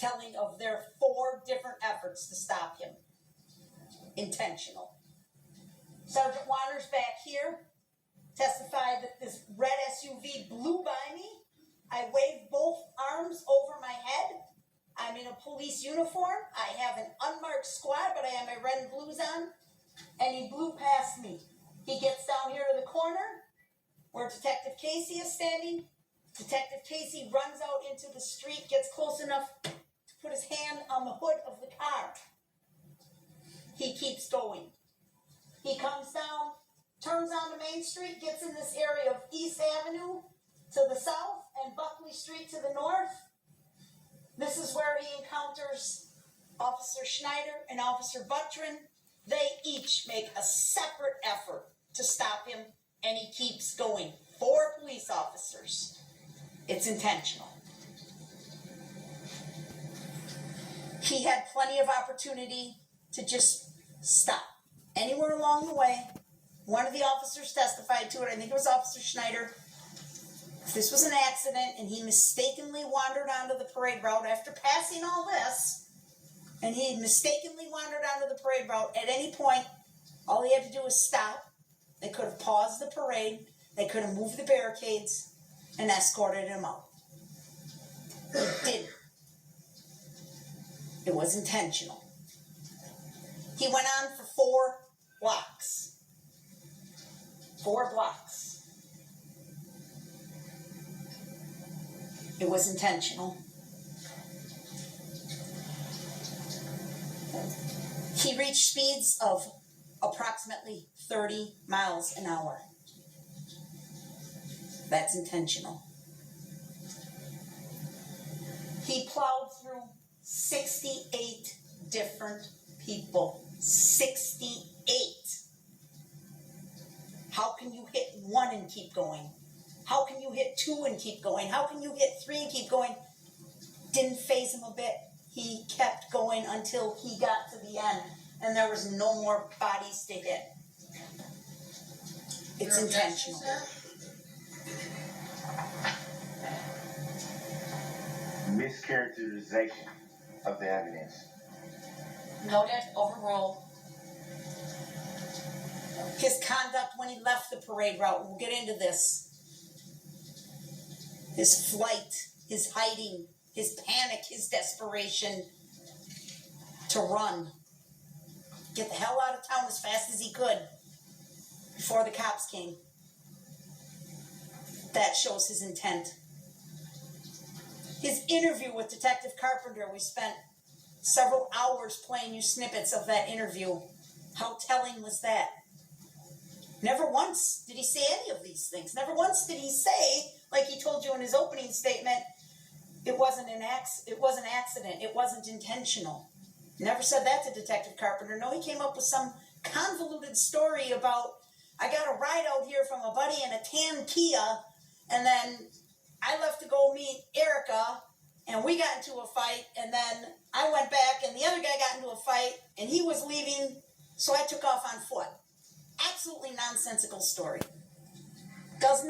telling of their 4 different efforts to stop him. Intentional. Sergeant Wander's back here testified that this red SUV blew by me. I waved both arms over my head. I'm in a police uniform. I have an unmarked squad, but I have my red and blues on. And he blew past me. He gets down here to the corner where Detective Casey is standing. Detective Casey runs out into the street, gets close enough to put his hand on the hood of the car. He keeps going. He comes down, turns onto Main Street, gets in this area of East Avenue to the south and Buckley Street to the north. This is where he encounters Officer Schneider and Officer Buttrin. They each make a separate effort to stop him, and he keeps going. 4 police officers. It's intentional. He had plenty of opportunity to just stop. Anywhere along the way, one of the officers testified to it. I think it was Officer Schneider. If this was an accident and he mistakenly wandered onto the parade route after passing all this, and he mistakenly wandered onto the parade route, at any point, all he had to do was stop. They could have paused the parade. They could have moved the barricades and escorted him out. They didn't. It was intentional. He went on for 4 blocks. 4 blocks. It was intentional. He reached speeds of approximately 30 miles an hour. That's intentional. He plowed through 68 different people. 68. How can you hit 1 and keep going? How can you hit 2 and keep going? How can you hit 3 and keep going? Didn't faze him a bit. He kept going until he got to the end, and there was no more bodies to hit. It's intentional. Mischaracterization of the evidence. Noted, overruled. His conduct when he left the parade route, we'll get into this. His flight, his hiding, his panic, his desperation to run. Get the hell out of town as fast as he could before the cops came. That shows his intent. His interview with Detective Carpenter, we spent several hours playing you snippets of that interview. How telling was that? Never once did he say any of these things. Never once did he say, like he told you in his opening statement, it wasn't an accident. It wasn't intentional. Never said that to Detective Carpenter. No, he came up with some convoluted story about, I got a ride out here from a buddy in a tan Kia, and then I left to go meet Erica, and we got into a fight, and then I went back, and the other guy got into a fight, and he was leaving, so I took off on foot. Absolutely nonsensical story. Does not